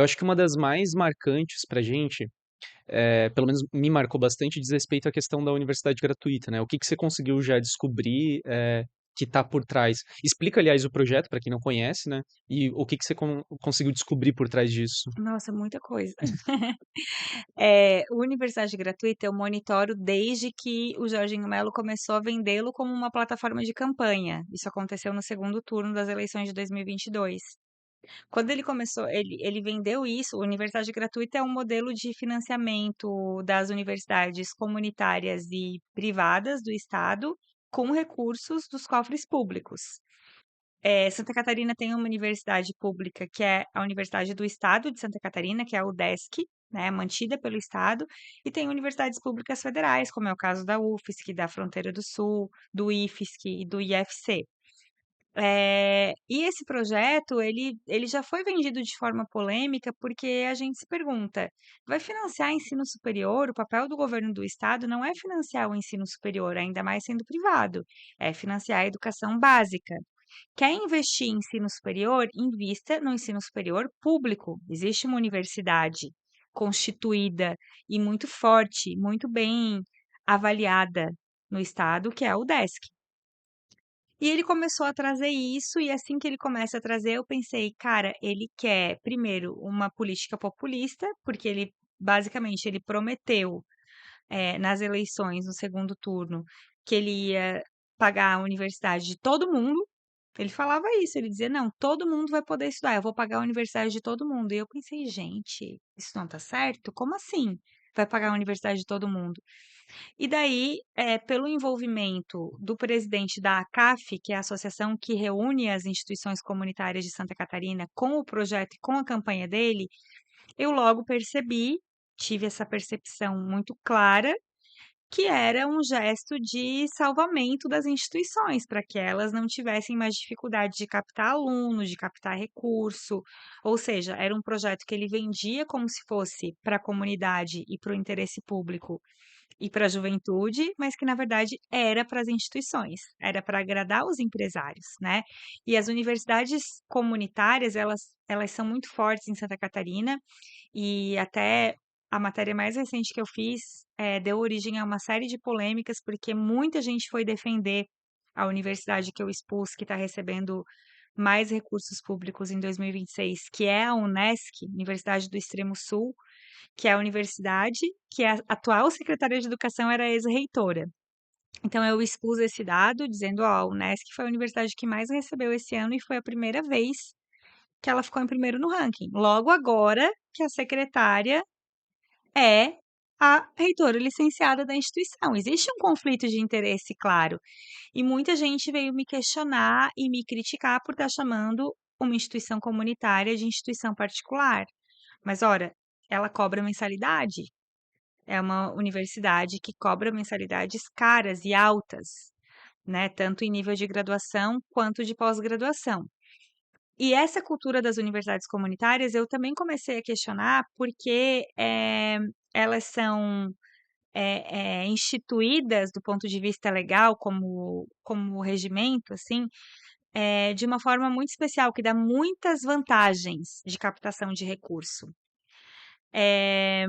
Eu acho que uma das mais marcantes pra gente, pelo menos me marcou bastante, diz respeito à questão da universidade gratuita, né. O que que você conseguiu já descobrir, que tá por trás? Explica, aliás, o projeto pra quem não conhece, né, e o que que você conseguiu descobrir por trás disso. Nossa, muita coisa. O Universidade Gratuita eu monitoro desde que o Jorginho Mello começou a vendê-lo como uma plataforma de campanha. Isso aconteceu no segundo turno das eleições de 2022. Quando ele começou, ele vendeu isso. O Universidade Gratuita é um modelo de financiamento das universidades comunitárias e privadas do Estado com recursos dos cofres públicos. Santa Catarina tem uma universidade pública que é a Universidade do Estado de Santa Catarina, que é a UDESC, né, mantida pelo Estado, e tem universidades públicas federais, como é o caso da UFSC, da Fronteira do Sul, do IFSC e do IFC. E esse projeto, ele já foi vendido de forma polêmica, porque a gente se pergunta: vai financiar ensino superior? O papel do governo do estado não é financiar o ensino superior, ainda mais sendo privado, é financiar a educação básica. Quer investir em ensino superior? Invista no ensino superior público. Existe uma universidade constituída e muito forte, muito bem avaliada no estado, que é a UDESC. E ele começou a trazer isso, e assim que ele começa a trazer, eu pensei, cara, ele quer, primeiro, uma política populista, porque ele basicamente ele prometeu, nas eleições, no segundo turno, que ele ia pagar a universidade de todo mundo. Ele falava isso, ele dizia: "Não, todo mundo vai poder estudar, eu vou pagar a universidade de todo mundo". E eu pensei: "Gente, isso não tá certo? Como assim vai pagar a universidade de todo mundo?". E daí, pelo envolvimento do presidente da ACAF, que é a associação que reúne as instituições comunitárias de Santa Catarina, com o projeto e com a campanha dele, eu logo percebi, tive essa percepção muito clara, que era um gesto de salvamento das instituições, para que elas não tivessem mais dificuldade de captar alunos, de captar recurso, ou seja, era um projeto que ele vendia como se fosse para a comunidade e para o interesse público e para a juventude, mas que na verdade era para as instituições, era para agradar os empresários, né. E as universidades comunitárias, elas são muito fortes em Santa Catarina, e até a matéria mais recente que eu fiz, deu origem a uma série de polêmicas, porque muita gente foi defender a universidade que eu expus, que está recebendo mais recursos públicos em 2026, que é a Unesc, Universidade do Extremo Sul, que é a universidade que a atual secretária de educação era ex-reitora. Então eu expus esse dado dizendo: "Ó, a Unesc foi a universidade que mais recebeu esse ano e foi a primeira vez que ela ficou em primeiro no ranking. Logo agora que a secretária é a reitora licenciada da instituição". Existe um conflito de interesse, claro, e muita gente veio me questionar e me criticar por estar chamando uma instituição comunitária de instituição particular. Mas ora, ela cobra mensalidade. É uma universidade que cobra mensalidades caras e altas, né, tanto em nível de graduação quanto de pós-graduação. E essa cultura das universidades comunitárias eu também comecei a questionar, porque, elas são, instituídas do ponto de vista legal como regimento, assim, de uma forma muito especial, que dá muitas vantagens de captação de recurso. Eh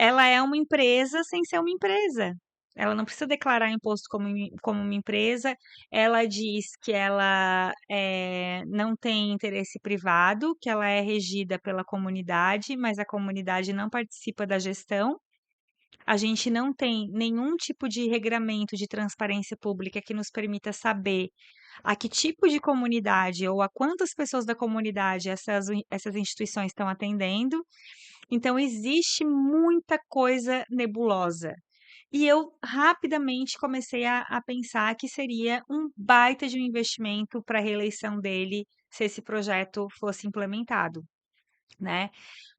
Ela é uma empresa sem ser uma empresa. Ela não precisa declarar imposto como uma empresa. Ela diz que ela, não tem interesse privado, que ela é regida pela comunidade, mas a comunidade não participa da gestão. A gente não tem nenhum tipo de regramento de transparência pública que nos permita saber a que tipo de comunidade ou a quantas pessoas da comunidade essas instituições estão atendendo. Então existe muita coisa nebulosa. E eu rapidamente comecei a pensar que seria um baita de um investimento para a reeleição dele, se esse projeto fosse implementado, né.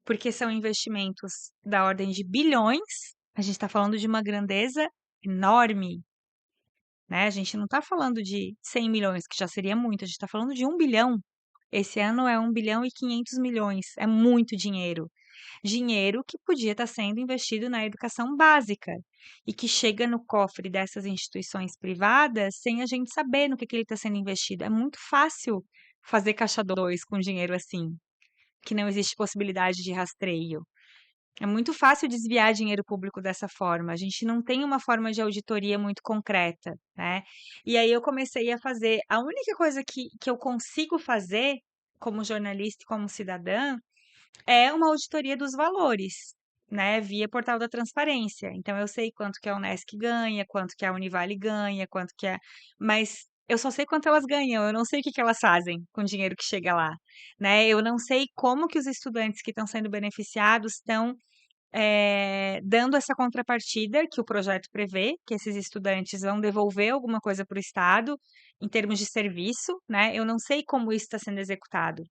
Porque são investimentos da ordem de bilhões, a gente está falando de uma grandeza enorme, né, a gente não está falando de 100 milhões, que já seria muito, a gente está falando de 1 bilhão. Esse ano é 1,5 bilhão, é muito dinheiro. Dinheiro que podia estar sendo investido na educação básica e que chega no cofre dessas instituições privadas sem a gente saber no que ele está sendo investido. É muito fácil fazer caixa 2 com dinheiro assim. que não existe possibilidade de rastreio. É muito fácil desviar dinheiro público dessa forma. A gente não tem uma forma de auditoria muito concreta, né? E aí eu comecei a fazer. A única coisa que eu consigo fazer como jornalista e como cidadã é uma auditoria dos valores, né? Via portal da transparência. Então eu sei quanto que a Unesc ganha, quanto que a Univale ganha, quanto que a. Mas eu só sei quanto elas ganham, eu não sei o que que elas fazem com o dinheiro que chega lá, né? Eu não sei como que os estudantes que estão sendo beneficiados estão dando essa contrapartida que o projeto prevê, que esses estudantes vão devolver alguma coisa para o Estado em termos de serviço, né? Eu não sei como isso está sendo executado,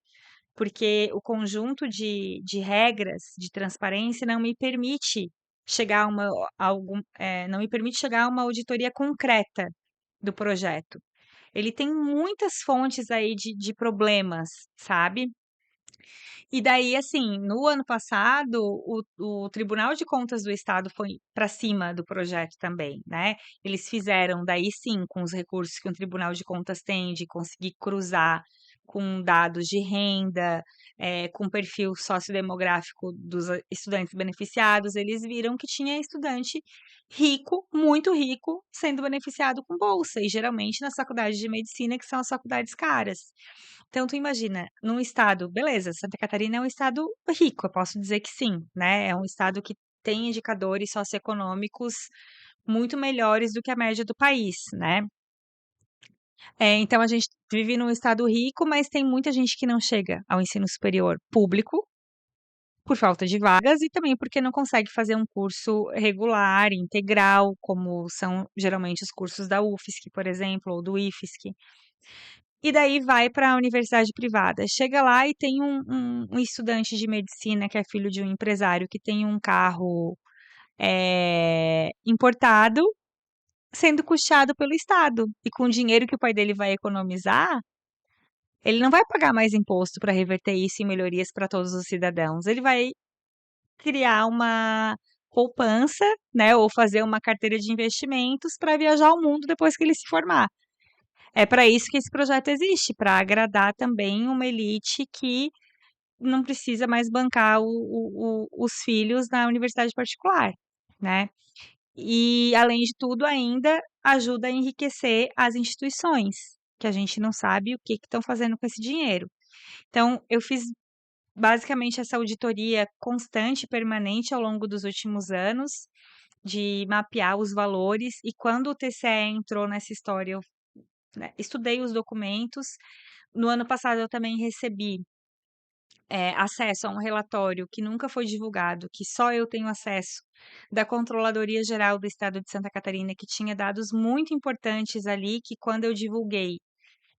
porque o conjunto de regras de transparência não me permite chegar não me permite chegar a uma auditoria concreta do projeto. Ele tem muitas fontes aí de problemas, sabe? E daí, assim, no ano passado, o Tribunal de Contas do Estado foi para cima do projeto também, né? Eles fizeram, daí sim, com os recursos que um Tribunal de Contas tem, de conseguir cruzar com dados de renda, com perfil sociodemográfico dos estudantes beneficiados, eles viram que tinha estudante rico, muito rico, sendo beneficiado com bolsa, e geralmente nas faculdades de medicina, que são as faculdades caras. Então, tu imagina, num estado, beleza, Santa Catarina é um estado rico, eu posso dizer que sim, né? É um estado que tem indicadores socioeconômicos muito melhores do que a média do país, né? Então a gente vive num estado rico, mas tem muita gente que não chega ao ensino superior público por falta de vagas e também porque não consegue fazer um curso regular, integral, como são geralmente os cursos da UFSC, por exemplo, ou do IFSC. E daí vai para a universidade privada. Chega lá e tem um estudante de medicina que é filho de um empresário que tem um carro importado, sendo custeado pelo Estado. E com o dinheiro que o pai dele vai economizar, ele não vai pagar mais imposto para reverter isso em melhorias para todos os cidadãos. Ele vai criar uma poupança, né, ou fazer uma carteira de investimentos para viajar ao mundo depois que ele se formar. É para isso que esse projeto existe, para agradar também uma elite que não precisa mais bancar os filhos na universidade particular, né? E, além de tudo, ainda ajuda a enriquecer as instituições, que a gente não sabe o que estão fazendo com esse dinheiro. Então, eu fiz basicamente essa auditoria constante, permanente ao longo dos últimos anos, de mapear os valores, e quando o TCE entrou nessa história, eu, né, estudei os documentos. No ano passado, eu também recebi acesso a um relatório que nunca foi divulgado, que só eu tenho acesso, da Controladoria Geral do Estado de Santa Catarina, que tinha dados muito importantes ali, que quando eu divulguei,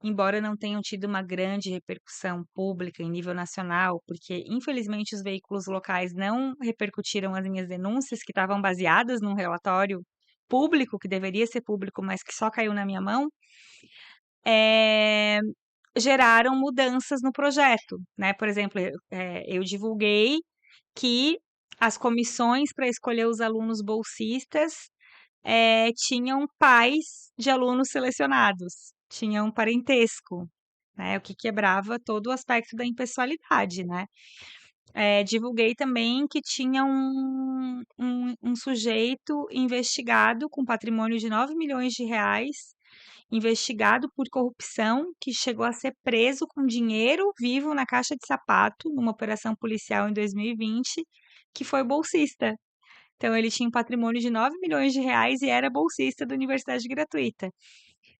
embora não tenham tido uma grande repercussão pública em nível nacional, porque infelizmente os veículos locais não repercutiram as minhas denúncias, que estavam baseadas num relatório público, que deveria ser público, mas que só caiu na minha mão, eh, geraram mudanças no projeto, né? Por exemplo, eu divulguei que as comissões para escolher os alunos bolsistas tinham pais de alunos selecionados, tinham parentesco, né? O que quebrava todo o aspecto da impessoalidade, né? Divulguei também que tinha um sujeito investigado com patrimônio de 9 milhões de reais, investigado por corrupção, que chegou a ser preso com dinheiro vivo na caixa de sapato, numa operação policial em 2020, que foi bolsista. Então, ele tinha um patrimônio de 9 milhões de reais e era bolsista da universidade gratuita.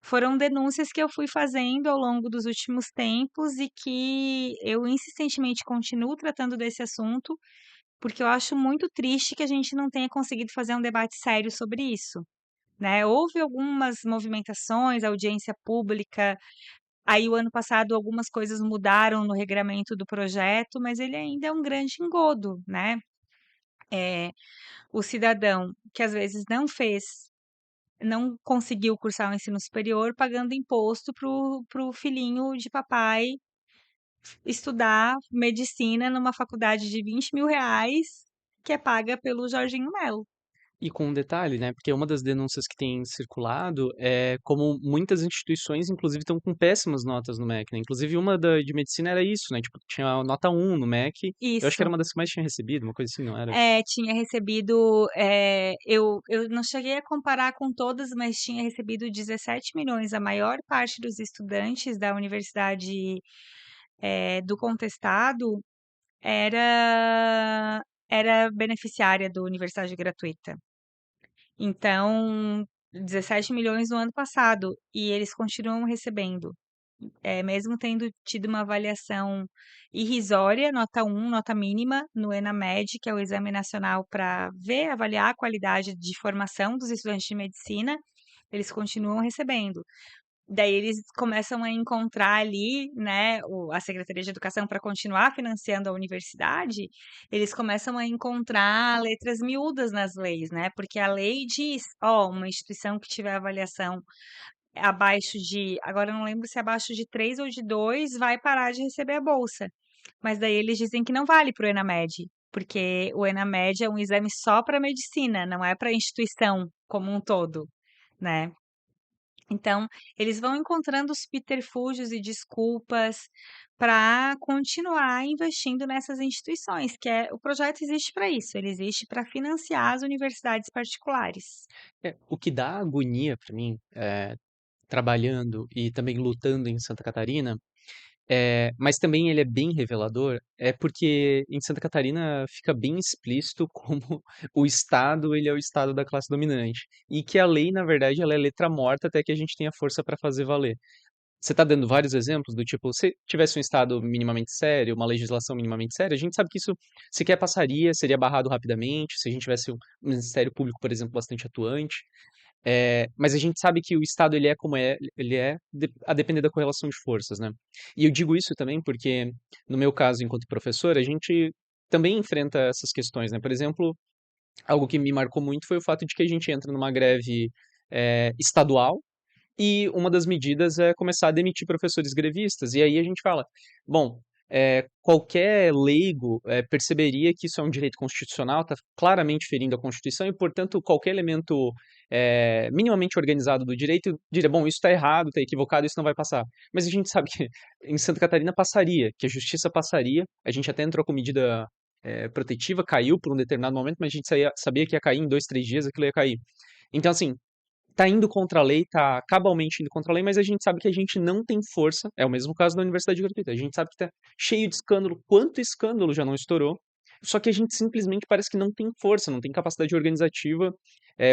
Foram denúncias que eu fui fazendo ao longo dos últimos tempos e que eu insistentemente continuo tratando desse assunto, porque eu acho muito triste que a gente não tenha conseguido fazer um debate sério sobre isso, né? Houve algumas movimentações, audiência pública, aí o ano passado algumas coisas mudaram no regramento do projeto, mas ele ainda é um grande engodo, né? O cidadão que às vezes não conseguiu cursar o ensino superior, pagando imposto pro filhinho de papai estudar medicina numa faculdade de 20 mil reais, que é paga pelo Jorginho Melo. E com um detalhe, né, porque uma das denúncias que tem circulado é como muitas instituições, inclusive, estão com péssimas notas no MEC, né? Inclusive, uma de medicina era isso, né? Tipo, tinha nota 1 no MEC, eu acho que era Isso. uma das que mais tinha recebido, uma coisa assim, não era? Tinha recebido, eu não cheguei a comparar com todas, mas tinha recebido 17 milhões. A maior parte dos estudantes da universidade, do contestado era era beneficiária do universidade gratuita. Então, 17 milhões no ano passado, e eles continuam recebendo. Mesmo tendo tido uma avaliação irrisória, nota 1, nota mínima, no ENAMED, que é o Exame Nacional para ver, avaliar a qualidade de formação dos estudantes de medicina, eles continuam recebendo. Daí eles começam a encontrar ali, né, a Secretaria de Educação para continuar financiando a universidade, eles começam a encontrar letras miúdas nas leis, né? Porque a lei diz, ó, uma instituição que tiver avaliação abaixo de, agora eu não lembro se é abaixo de 3 ou de 2, vai parar de receber a bolsa. Mas daí eles dizem que não vale para o ENAMED, porque o ENAMED é um exame só para medicina, não é para a instituição como um todo, né? Então, eles vão encontrando subterfúgios e desculpas para continuar investindo nessas instituições, o projeto existe para isso, ele existe para financiar as universidades particulares. O que dá agonia pra mim, trabalhando e também lutando em Santa Catarina, mas também ele é bem revelador, é porque em Santa Catarina fica bem explícito como o Estado, ele é o Estado da classe dominante. E que a lei, na verdade, ela é letra morta até que a gente tenha força para fazer valer. Você está dando vários exemplos do tipo, se tivesse um Estado minimamente sério, uma legislação minimamente séria, a gente sabe que isso sequer passaria, seria barrado rapidamente, se a gente tivesse um Ministério Público, por exemplo, bastante atuante. Mas a gente sabe que o Estado ele é como é, ele é a depender da correlação de forças, né? E eu digo isso também porque, no meu caso, enquanto professor, a gente também enfrenta essas questões, né? Por exemplo, algo que me marcou muito foi o fato de que a gente entra numa greve estadual e uma das medidas é começar a demitir professores grevistas. E aí a gente fala, bom, qualquer leigo perceberia que isso é um direito constitucional, está claramente ferindo a Constituição e, portanto, qualquer elemento minimamente organizado do direito diria, bom, isso está errado, está equivocado, isso não vai passar. Mas a gente sabe que em Santa Catarina passaria, que a justiça passaria, a gente até entrou com medida protetiva, caiu por um determinado momento, mas a gente sabia que ia cair em 2, 3 dias, aquilo ia cair. Então, assim, tá indo contra a lei, tá cabalmente indo contra a lei, mas a gente sabe que a gente não tem força. É o mesmo caso da universidade gratuita. A gente sabe que tá cheio de escândalo, quanto escândalo já não estourou. Só que a gente simplesmente parece que não tem força, não tem capacidade organizativa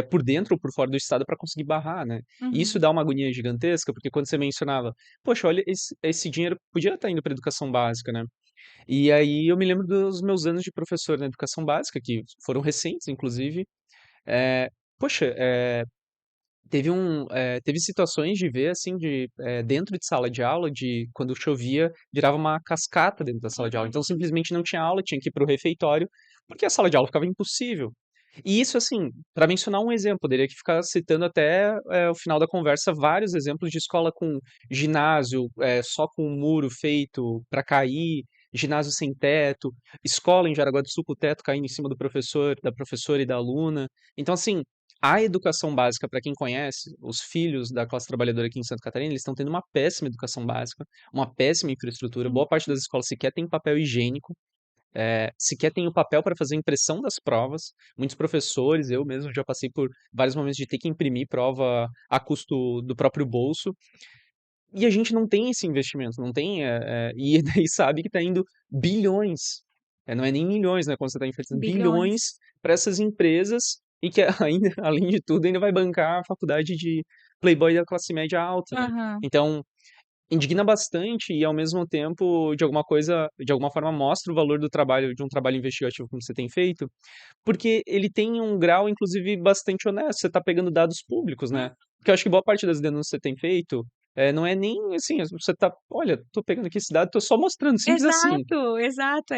por dentro ou por fora do Estado para conseguir barrar, né? E isso Uhum. dá uma agonia gigantesca, porque quando você mencionava, poxa, olha, esse dinheiro podia estar indo para educação básica, né? E aí eu me lembro dos meus anos de professor na educação básica, que foram recentes, inclusive. É, poxa, teve situações de ver, assim, dentro de sala de aula, de quando chovia, virava uma cascata dentro da sala de aula. Então, simplesmente não tinha aula, tinha que ir para o refeitório, porque a sala de aula ficava impossível. E isso, assim, para mencionar um exemplo, poderia que ficar citando até o final da conversa vários exemplos de escola com ginásio, só com um muro feito para cair, ginásio sem teto, escola em Jaraguá do Sul com o teto caindo em cima do professor, da professora e da aluna. Então, assim, a educação básica, para quem conhece, os filhos da classe trabalhadora aqui em Santa Catarina, eles estão tendo uma péssima educação básica, uma péssima infraestrutura. Boa parte das escolas sequer tem papel higiênico, sequer tem o papel para fazer a impressão das provas. Muitos professores, eu mesmo já passei por vários momentos de ter que imprimir prova a custo do próprio bolso. E a gente não tem esse investimento, não tem. E daí sabe que está indo bilhões, não é nem milhões, né? Quando você está enfrentando bilhões Bilhões. para essas empresas e que ainda, além de tudo, ainda vai bancar a faculdade de playboy da classe média alta, né? Aham. Então, indigna bastante e ao mesmo tempo, de alguma forma mostra o valor do trabalho, de um trabalho investigativo como você tem feito, porque ele tem um grau, inclusive, bastante honesto. Você está pegando dados públicos, né? Porque eu acho que boa parte das denúncias que você tem feito não é nem assim, você tá, olha, tô pegando aqui esse dado, tô só mostrando, simples assim. Exato, exato.